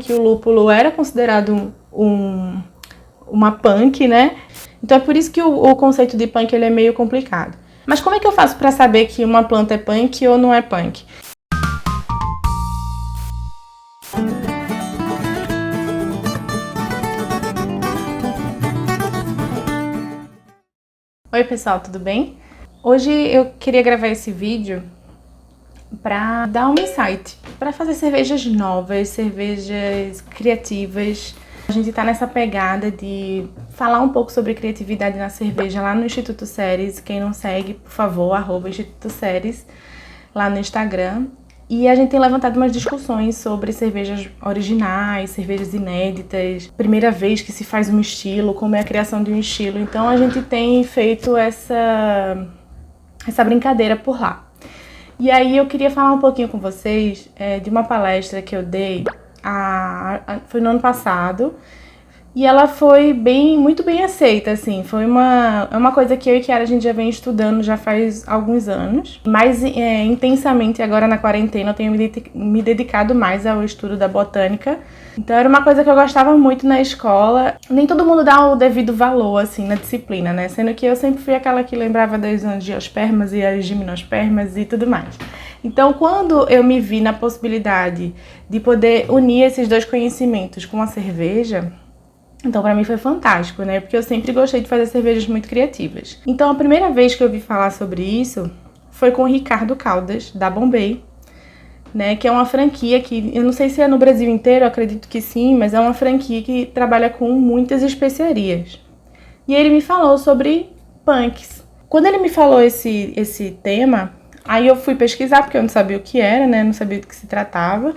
que o lúpulo era considerado uma punk, né? Então é por isso que o conceito de punk ele é meio complicado. Mas como é que eu faço para saber que uma planta é punk ou não é punk? Oi pessoal, tudo bem? Hoje eu queria gravar esse vídeo para dar um insight, para fazer cervejas novas, cervejas criativas. A gente tá nessa pegada de falar um pouco sobre criatividade na cerveja lá no Instituto Ceres. Quem não segue, por favor, @Instituto Ceres lá no Instagram. E a gente tem levantado umas discussões sobre cervejas originais, cervejas inéditas, primeira vez que se faz um estilo, como é a criação de um estilo. Então a gente tem feito essa brincadeira por lá. E aí eu queria falar um pouquinho com vocês de uma palestra que eu dei, foi no ano passado, e ela foi muito bem aceita, assim. Foi uma coisa que eu e Kiara a gente já vem estudando já faz alguns anos. Mais intensamente agora na quarentena eu tenho me dedicado mais ao estudo da botânica. Então era uma coisa que eu gostava muito na escola. Nem todo mundo dá o devido valor, assim, na disciplina, né? Sendo que eu sempre fui aquela que lembrava das angiospermas e as gimnospermas e tudo mais. Então, quando eu me vi na possibilidade de poder unir esses dois conhecimentos com a cerveja, então pra mim foi fantástico, né? Porque eu sempre gostei de fazer cervejas muito criativas. Então a primeira vez que eu ouvi falar sobre isso foi com o Ricardo Caldas, da Bombay, né? Que é uma franquia que, eu não sei se é no Brasil inteiro, eu acredito que sim, mas é uma franquia que trabalha com muitas especiarias. E ele me falou sobre punks. Quando ele me falou esse tema, aí eu fui pesquisar, porque eu não sabia o que era, né? Não sabia do que se tratava.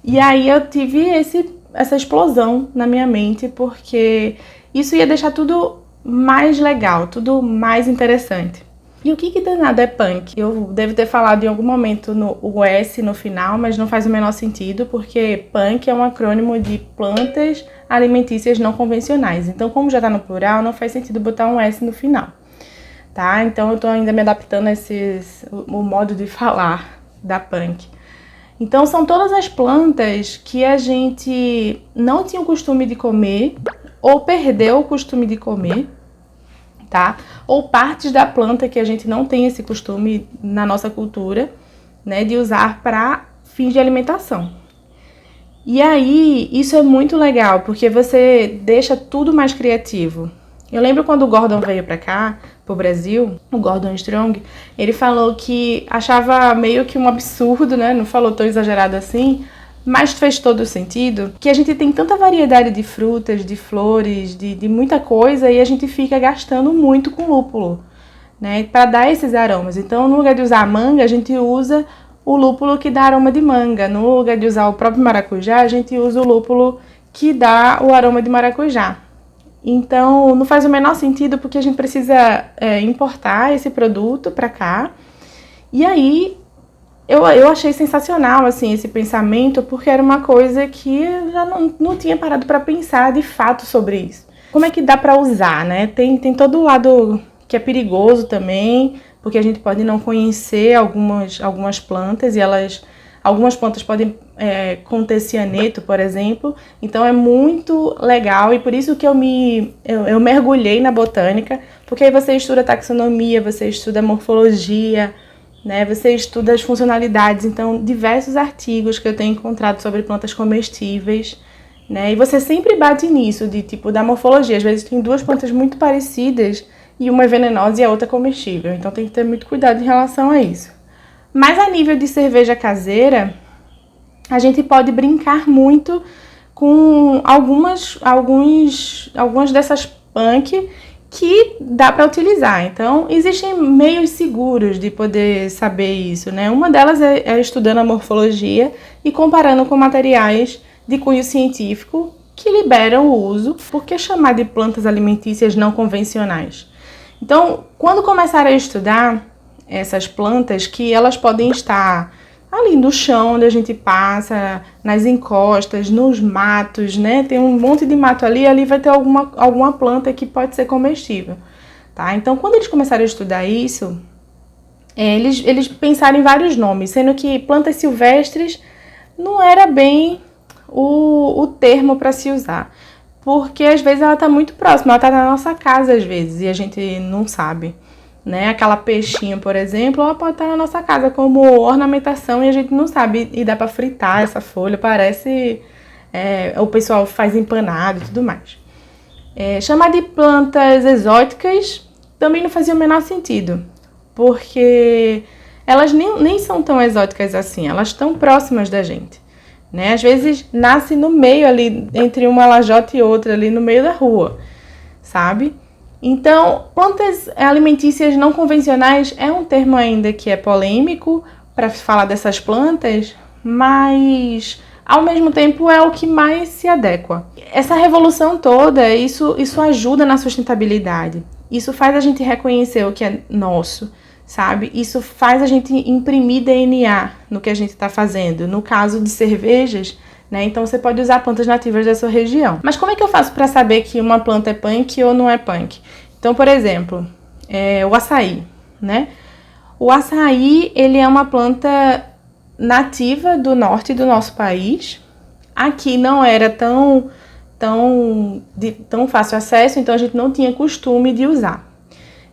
E aí eu tive essa explosão na minha mente, porque isso ia deixar tudo mais legal, tudo mais interessante. E o que danado é punk? Eu devo ter falado em algum momento o S no final, mas não faz o menor sentido, porque punk é um acrônimo de plantas alimentícias não convencionais. Então, como já tá no plural, não faz sentido botar um S no final, tá? Então eu tô ainda me adaptando a o modo de falar da punk. Então são todas as plantas que a gente não tinha o costume de comer ou perdeu o costume de comer, tá? Ou partes da planta que a gente não tem esse costume na nossa cultura, né, de usar para fins de alimentação. E aí isso é muito legal, porque você deixa tudo mais criativo. Eu lembro quando o Gordon veio pra cá, pro Brasil, o Gordon Strong, ele falou que achava meio que um absurdo, né? Não falou tão exagerado assim, mas fez todo o sentido, que a gente tem tanta variedade de frutas, de flores, de muita coisa, e a gente fica gastando muito com lúpulo, né? Para dar esses aromas. Então, no lugar de usar a manga, a gente usa o lúpulo que dá aroma de manga. No lugar de usar o próprio maracujá, a gente usa o lúpulo que dá o aroma de maracujá. Então, não faz o menor sentido, porque a gente precisa importar esse produto para cá. E aí, eu achei sensacional, assim, esse pensamento, porque era uma coisa que eu já não tinha parado para pensar de fato sobre isso. Como é que dá para usar, né? Tem todo o lado que é perigoso também, porque a gente pode não conhecer algumas plantas e algumas plantas podem conter cianeto, por exemplo. Então é muito legal e por isso que eu mergulhei na botânica, porque aí você estuda taxonomia, você estuda morfologia, né? Você estuda as funcionalidades. Então diversos artigos que eu tenho encontrado sobre plantas comestíveis, né? E você sempre bate nisso, da morfologia. Às vezes tem duas plantas muito parecidas e uma é venenosa e a outra é comestível. Então tem que ter muito cuidado em relação a isso. Mas a nível de cerveja caseira, a gente pode brincar muito com algumas dessas punk que dá para utilizar. Então, existem meios seguros de poder saber isso, né? Uma delas é estudando a morfologia e comparando com materiais de cunho científico que liberam o uso. Por que chamar de plantas alimentícias não convencionais? Então, quando começar a estudar essas plantas, que elas podem estar ali no chão onde a gente passa, nas encostas, nos matos, né? Tem um monte de mato ali vai ter alguma planta que pode ser comestível, tá? Então, quando eles começaram a estudar isso, eles pensaram em vários nomes, sendo que plantas silvestres não era bem o termo para se usar. Porque às vezes ela está muito próxima, ela está na nossa casa às vezes e a gente não sabe. Né? Aquela peixinha, por exemplo, ela pode estar na nossa casa como ornamentação e a gente não sabe. E dá para fritar essa folha, parece... o pessoal faz empanado e tudo mais. Chamar de plantas exóticas também não fazia o menor sentido, porque elas nem são tão exóticas assim, elas estão próximas da gente. Né? Às vezes nasce no meio ali, entre uma lajota e outra, ali no meio da rua, sabe? Então, plantas alimentícias não convencionais é um termo ainda que é polêmico para falar dessas plantas, mas ao mesmo tempo é o que mais se adequa. Essa revolução toda, isso ajuda na sustentabilidade. Isso faz a gente reconhecer o que é nosso, sabe? Isso faz a gente imprimir DNA no que a gente está fazendo. No caso de cervejas, né? Então você pode usar plantas nativas da sua região. Mas como é que eu faço para saber que uma planta é punk ou não é punk? Então, por exemplo, o açaí, né? O açaí, ele é uma planta nativa do norte do nosso país. Aqui não era tão fácil acesso, então a gente não tinha costume de usar.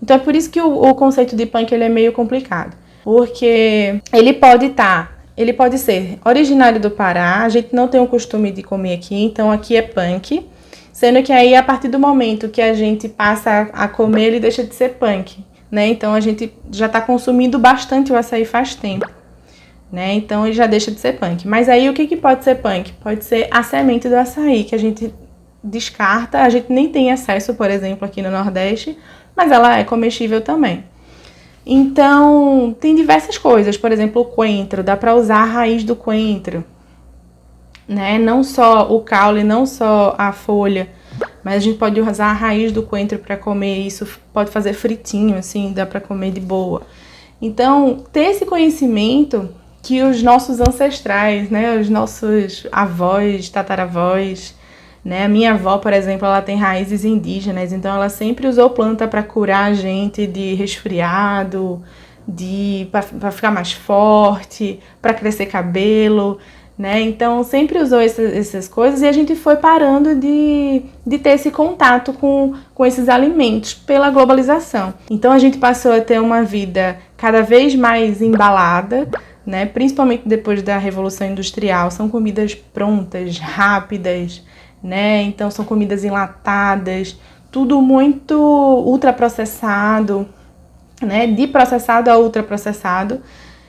Então é por isso que o conceito de punk ele é meio complicado, porque ele pode ser originário do Pará, a gente não tem o costume de comer aqui, então aqui é punk, sendo que aí a partir do momento que a gente passa a comer, ele deixa de ser punk, né? Então a gente já está consumindo bastante o açaí faz tempo, né? Então ele já deixa de ser punk. Mas aí o que pode ser punk? Pode ser a semente do açaí, que a gente descarta, a gente nem tem acesso, por exemplo, aqui no Nordeste, mas ela é comestível também. Então, tem diversas coisas, por exemplo, o coentro, dá para usar a raiz do coentro, né? Não só o caule, não só a folha, mas a gente pode usar a raiz do coentro para comer, isso pode fazer fritinho, assim, dá para comer de boa. Então, ter esse conhecimento que os nossos ancestrais, né, os nossos avós, tataravós, né? A minha avó, por exemplo, ela tem raízes indígenas, então ela sempre usou planta para curar a gente de resfriado, para ficar mais forte, para crescer cabelo, né? Então sempre usou essas coisas e a gente foi parando de ter esse contato com esses alimentos pela globalização. Então a gente passou a ter uma vida cada vez mais embalada, né? Principalmente depois da Revolução Industrial, são comidas prontas, rápidas, né? Então são comidas enlatadas, tudo muito ultraprocessado, né? De processado a ultraprocessado.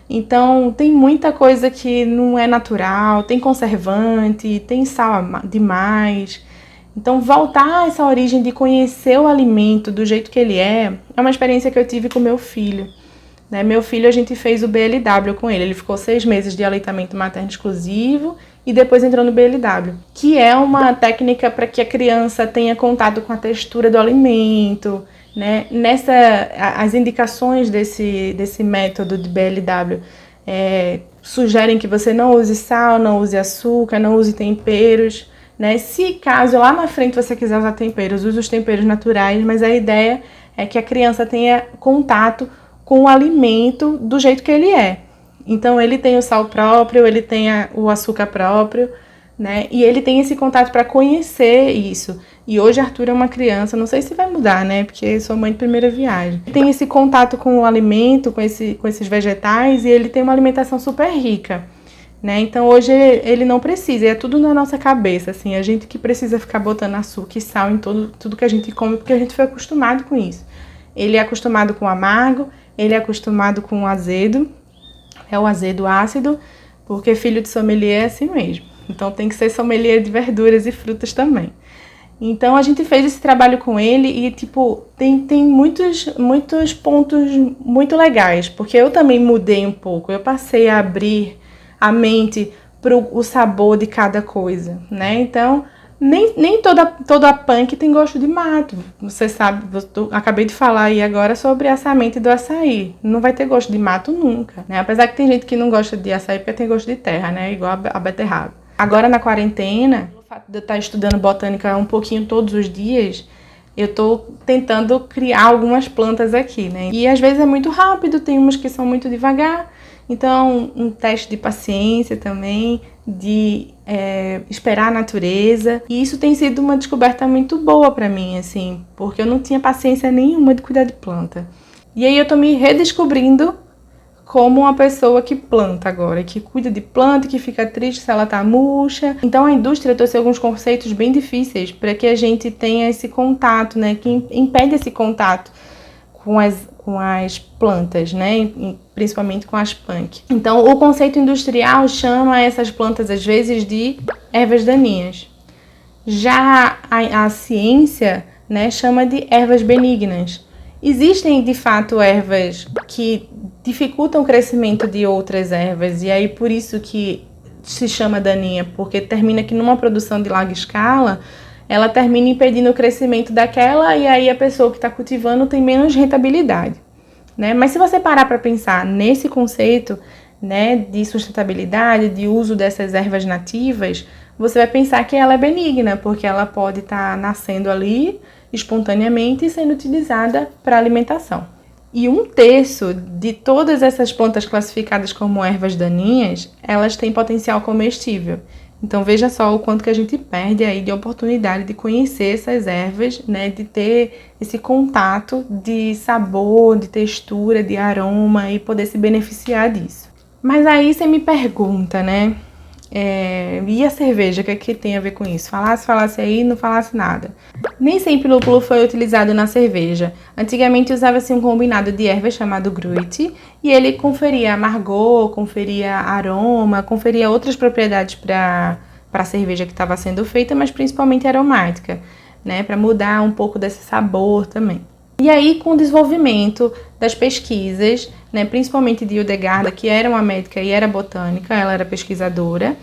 Então tem muita coisa que não é natural, tem conservante, tem sal demais. Então voltar a essa origem de conhecer o alimento do jeito que ele é uma experiência que eu tive com meu filho. Né? Meu filho, a gente fez o BLW com ele ficou 6 meses de aleitamento materno exclusivo e depois entrou no BLW, que é uma técnica para que a criança tenha contato com a textura do alimento, né? As indicações desse método de BLW sugerem que você não use sal, não use açúcar, não use temperos, né? Se caso lá na frente você quiser usar temperos, use os temperos naturais, mas a ideia é que a criança tenha contato com o alimento do jeito que ele é. Então ele tem o sal próprio, ele tem o açúcar próprio, né? E ele tem esse contato para conhecer isso. E hoje Arthur é uma criança, não sei se vai mudar, né? Porque sou mãe de primeira viagem. Tem esse contato com o alimento, com esses vegetais, e ele tem uma alimentação super rica, né? Então hoje ele não precisa, é tudo na nossa cabeça, assim, a gente que precisa ficar botando açúcar e sal em tudo que a gente come, porque a gente foi acostumado com isso. Ele é acostumado com o amargo, ele é acostumado com o azedo, o azedo ácido, porque filho de sommelier é assim mesmo. Então tem que ser sommelier de verduras e frutas também. Então a gente fez esse trabalho com ele e tipo, tem muitos pontos muito legais, porque eu também mudei um pouco, eu passei a abrir a mente para o sabor de cada coisa, né? Então nem toda punk tem gosto de mato. Você sabe, eu acabei de falar aí agora sobre a semente do açaí. Não vai ter gosto de mato nunca, né? Apesar que tem gente que não gosta de açaí porque tem gosto de terra, né? Igual a beterraba. Agora na quarentena, o fato de eu estar estudando botânica um pouquinho todos os dias, eu estou tentando criar algumas plantas aqui, né? E às vezes é muito rápido, tem umas que são muito devagar. Então, um teste de paciência também, de esperar a natureza. E isso tem sido uma descoberta muito boa para mim, assim, porque eu não tinha paciência nenhuma de cuidar de planta. E aí eu tô me redescobrindo como uma pessoa que planta agora, que cuida de planta, que fica triste se ela tá murcha. Então a indústria trouxe alguns conceitos bem difíceis para que a gente tenha esse contato, né, que impede esse contato com as plantas, né, principalmente com as punk. Então o conceito industrial chama essas plantas às vezes de ervas daninhas. Já a ciência, né, chama de ervas benignas. Existem, de fato, ervas que dificultam o crescimento de outras ervas, e aí por isso que se chama daninha, porque termina que numa produção de larga escala, ela termina impedindo o crescimento daquela, e aí a pessoa que está cultivando tem menos rentabilidade, né? Mas se você parar para pensar nesse conceito, né, de sustentabilidade, de uso dessas ervas nativas, você vai pensar que ela é benigna, porque ela pode estar nascendo ali espontaneamente e sendo utilizada para alimentação. E 1/3 de todas essas plantas classificadas como ervas daninhas, elas têm potencial comestível. Então veja só o quanto que a gente perde aí de oportunidade de conhecer essas ervas, né, de ter esse contato de sabor, de textura, de aroma e poder se beneficiar disso. Mas aí você me pergunta, né? E a cerveja, o que é que tem a ver com isso? Falasse aí, não falasse nada. Nem sempre o lúpulo foi utilizado na cerveja. Antigamente usava-se um combinado de ervas chamado gruit, e ele conferia amargor, conferia aroma, conferia outras propriedades para a cerveja que estava sendo feita, mas principalmente aromática, né, para mudar um pouco desse sabor também. E aí, com o desenvolvimento das pesquisas, né, principalmente de Hildegard, que era uma médica e era botânica, ela era pesquisadora,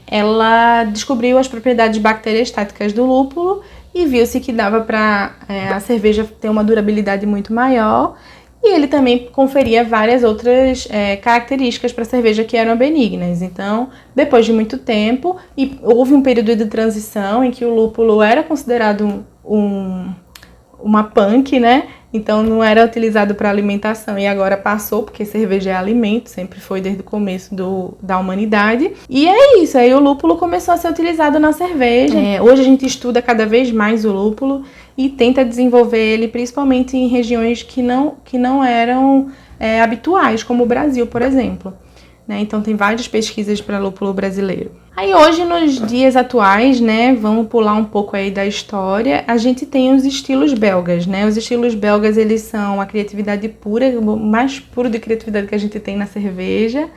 ela descobriu as propriedades bacteriostáticas do lúpulo e viu-se que dava para a cerveja ter uma durabilidade muito maior, e ele também conferia várias outras características para a cerveja que eram benignas. Então, depois de muito tempo, e houve um período de transição em que o lúpulo era considerado uma punk, né? Então não era utilizado para alimentação, e agora passou, porque cerveja é alimento, sempre foi desde o começo da humanidade. E é isso, aí o lúpulo começou a ser utilizado na cerveja. Hoje a gente estuda cada vez mais o lúpulo e tenta desenvolver ele principalmente em regiões que não eram habituais, como o Brasil, por exemplo. Né? Então tem várias pesquisas para lúpulo brasileiro. Aí hoje, nos dias atuais, né, vamos pular um pouco aí da história, a gente tem os estilos belgas, né? Os estilos belgas, eles são a criatividade pura, o mais puro de criatividade que a gente tem na cerveja.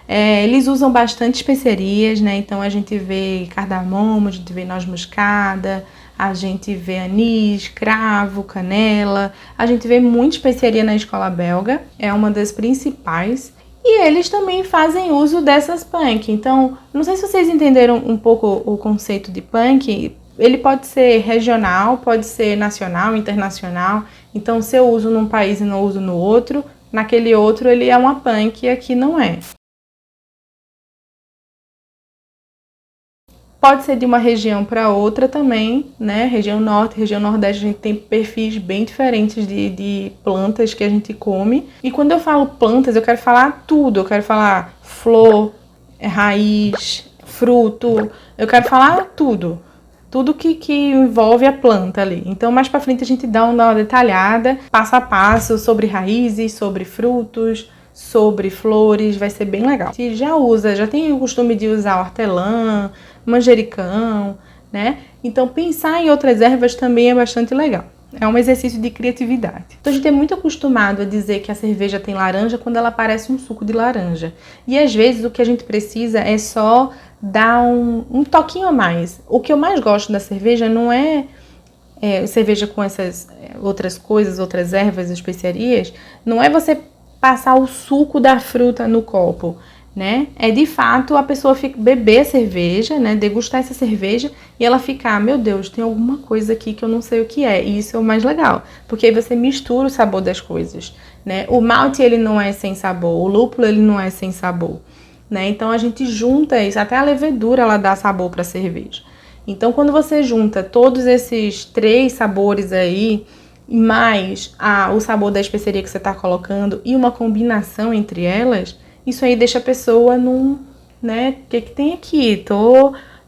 Eles usam bastante especiarias, né? Então a gente vê cardamomo, a gente vê noz moscada, a gente vê anis, cravo, canela, a gente vê muita especiaria na escola belga, é uma das principais. E eles também fazem uso dessas punk. Então, não sei se vocês entenderam um pouco o conceito de punk. Ele pode ser regional, pode ser nacional, internacional. Então, se eu uso num país e não uso no outro, naquele outro ele é uma punk e aqui não é. Pode ser de uma região para outra também, né? Região norte, região nordeste, a gente tem perfis bem diferentes de plantas que a gente come. E quando eu falo plantas, eu quero falar tudo. Eu quero falar flor, raiz, fruto. Eu quero falar tudo. Tudo que envolve a planta ali. Então, mais para frente, a gente dá uma detalhada, passo a passo, sobre raízes, sobre frutos, sobre flores. Vai ser bem legal. Se já tem o costume de usar hortelã, manjericão, né? Então, pensar em outras ervas também é bastante legal. É um exercício de criatividade. Então, a gente é muito acostumado a dizer que a cerveja tem laranja quando ela parece um suco de laranja. E, às vezes, o que a gente precisa é só dar um toquinho a mais. O que eu mais gosto da cerveja não é cerveja com essas outras coisas, outras ervas, especiarias, não é você passar o suco da fruta no copo, né? É de fato a pessoa beber a cerveja, né? Degustar essa cerveja e ela ficar, meu Deus, tem alguma coisa aqui que eu não sei o que é. E isso é o mais legal, porque aí você mistura o sabor das coisas, né? O malte, ele não é sem sabor, o lúpulo, ele não é sem sabor, né? Então a gente junta isso, até a levedura ela dá sabor para a cerveja. Então quando você junta todos esses 3 sabores aí, mais o sabor da especiaria que você está colocando e uma combinação entre elas, isso aí deixa a pessoa num né? O que que tem aqui?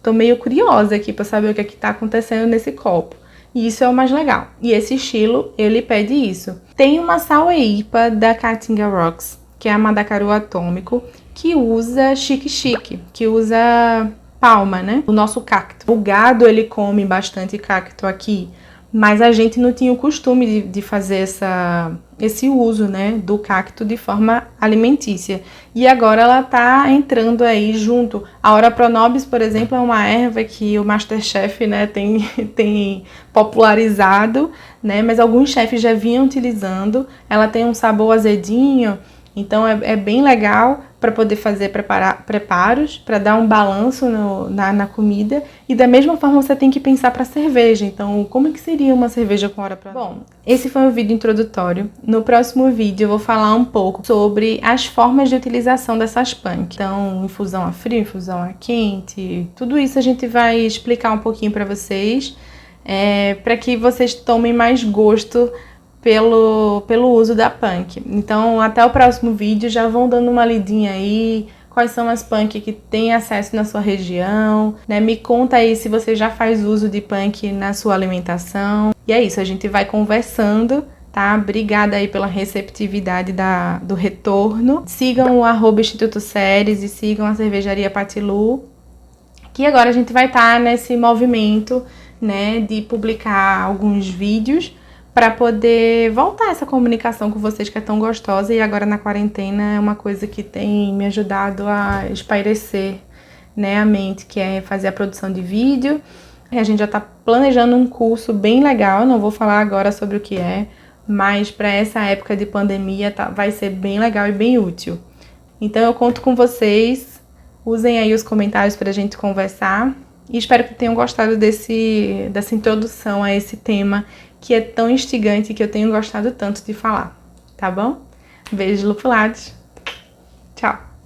Tô meio curiosa aqui para saber o que é que tá acontecendo nesse copo. E isso é o mais legal. E esse estilo, ele pede isso. Tem uma Sour IPA da Caatinga Rocks, que é a Mandacaru Atômico, que usa chique-chique, que usa palma, né? O nosso cacto. O gado, ele come bastante cacto aqui, mas a gente não tinha o costume de fazer esse uso, né, do cacto de forma alimentícia. E agora ela tá entrando aí junto. A Ora Pronobis, por exemplo, é uma erva que o MasterChef, né, tem popularizado, né, mas alguns chefes já vinham utilizando. Ela tem um sabor azedinho, então é bem legal para poder fazer preparos, para dar um balanço na comida. E da mesma forma você tem que pensar para cerveja. Então, como que seria uma cerveja com Ora Pronobis? Bom, esse foi o vídeo introdutório. No próximo vídeo eu vou falar um pouco sobre as formas de utilização dessas punk. Então, infusão a frio, infusão a quente, tudo isso a gente vai explicar um pouquinho para vocês, para que vocês tomem mais gosto pelo uso da punk. Então, até o próximo vídeo, já vão dando uma lidinha aí, quais são as punk que tem acesso na sua região, né? Me conta aí se você já faz uso de punk na sua alimentação. E é isso, a gente vai conversando, tá? Obrigada aí pela receptividade do retorno. Sigam o @Instituto Seres e sigam a Cervejaria Patilu, que agora a gente vai estar nesse movimento, né, de publicar alguns vídeos para poder voltar essa comunicação com vocês que é tão gostosa. E agora na quarentena é uma coisa que tem me ajudado a espairecer, né, a mente, que é fazer a produção de vídeo. E a gente já está planejando um curso bem legal, não vou falar agora sobre o que é, mas para essa época de pandemia vai ser bem legal e bem útil. Então eu conto com vocês, usem aí os comentários para a gente conversar. E espero que tenham gostado dessa introdução a esse tema que é tão instigante e que eu tenho gostado tanto de falar, tá bom? Beijo lupulados. Tchau!